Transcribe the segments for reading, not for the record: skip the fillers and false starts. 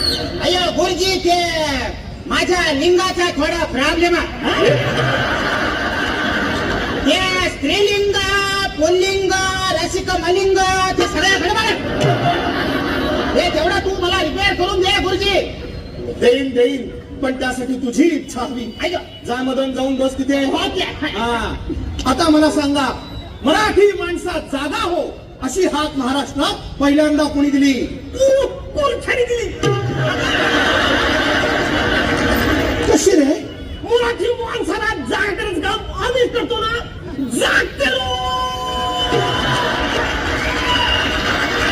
अय्या गुरुजी ते माझ्या लिंगाचा थोडा प्रॉब्लेम आहे. ते स्त्रीलिंग पुल्लिंग रसिक मलिंग ते सगळ्या गडबड हे तेवढा तू मला रिपेअर करून दे गुरुजी. देईन देईन, पण त्यासाठी तुझी इच्छा हवी. जा मदन, जाऊन बस तिथे. आता मला सांगा, मराठी माणसात जागा हो अशी हाक महाराष्ट्रात पहिल्यांदा कोणी दिली? दिली कशी रे? मराठी माणसाला जागरच काम आम्ही करतो ना. जागते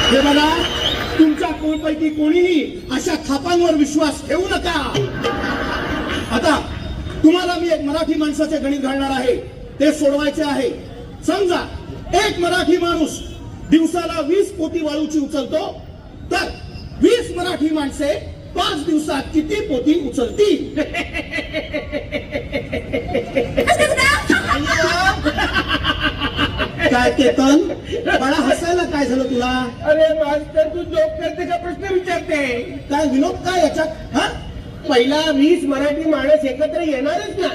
हे बघा, तुमच्या कोणपैकी कोणीही अशा थापांवर विश्वास ठेवू नका. आता तुम्हाला मी एक मराठी माणसाचे गणित घालणार आहे, ते सोडवायचे आहे. समजा एक मराठी माणूस दिवसाला 20 पोती वाळूची उचलतो, तर 20 मराठी माणसे 5 दिवसात किती पोती उचलतील? काय केतन, मला हसायला काय झालं तुला? अरे मास्तर, तू जोक करते का प्रश्न विचारते? काय विनोद काय याच्यात? हा, पहिला 20 मराठी माणूस एकत्र येणारच ना.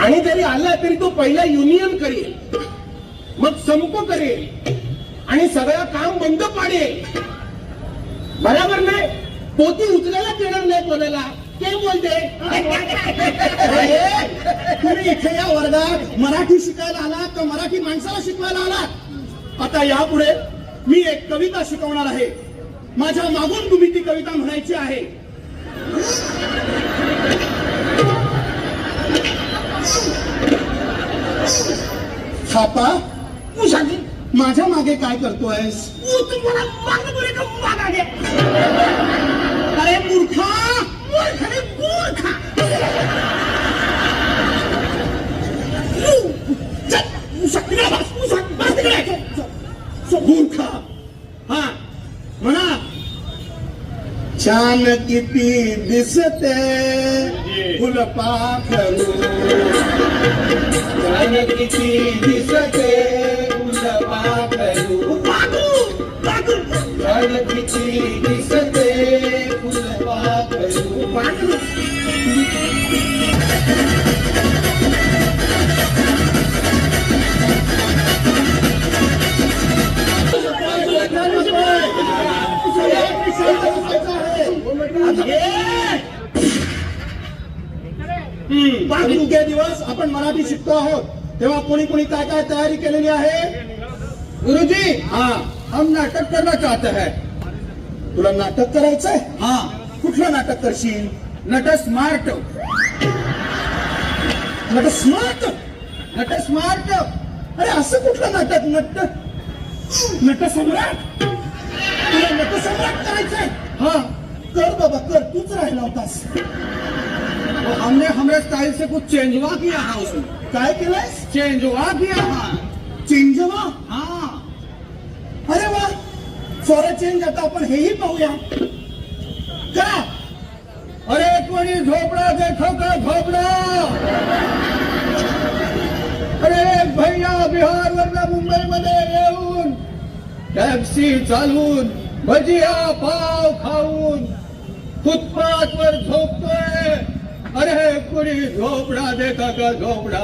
आणि जरी आला तरी तो पहिला युनियन करेल, मग संप करेल आणि सगळं काम बंद पाडेल. बरोबर नाही? पोती उचलायला देणार नाही कोणाला. ते बोलते तुम्ही इथे या वर्गात मराठी शिकायला आलात का मराठी माणसाला शिकवायला आलात? आता यापुढे मी एक कविता शिकवणार आहे. माझ्या मागून तुम्ही ती कविता म्हणायची आहे. छापा, तू सांगितलं माझ्या मागे काय करतोयस? तुम्हाला मागं बरे का मागे? अरे मूर्खा, मूर्ख रे मूर्ख. मूर्खा. हा म्हणा. छान किती दिसते फुलपाखरू, छान किती दिसते फुलपाखरू, छान किती दिसते फुलपाखरू. इतके दिवस आपण मराठी शिकतो आहोत, तेव्हा कोणी कोणी काय काय तयारी केलेली आहे? गुरुजी, हाँ, हम नाटक करना चाहते हैं. तुला नाटक करायचंय? हाँ, कुठलं नाटक करशील? नट स्मार्ट. नट स्मार्ट? नट स्मार्ट. अरे असं कुठलं नाटक? नट सम्राट? तुला नट सम्राट करायचंय? हाँ, कर बाबा कर, तूच राहिला होतास. तो हमने हमारे स्टाइल से कुछ चेंजवा किया है उसमें. काय केलंयस? चेंजवा किया है. चेंजवा? हाँ. अरे वा, फॉर अ चेंज. आता आपण हेही पाहूया. करा. अरे कोणी झोपड़ा देखो का झोपड़ा. अरे भैया बिहार वरना मुंबई मध्ये येऊन टॅक्सी चालवून भजिया पाव खाऊन फुटपाथ वर झोपतोय. अरे कोणी झोपड़ा देखा का झोपड़ा.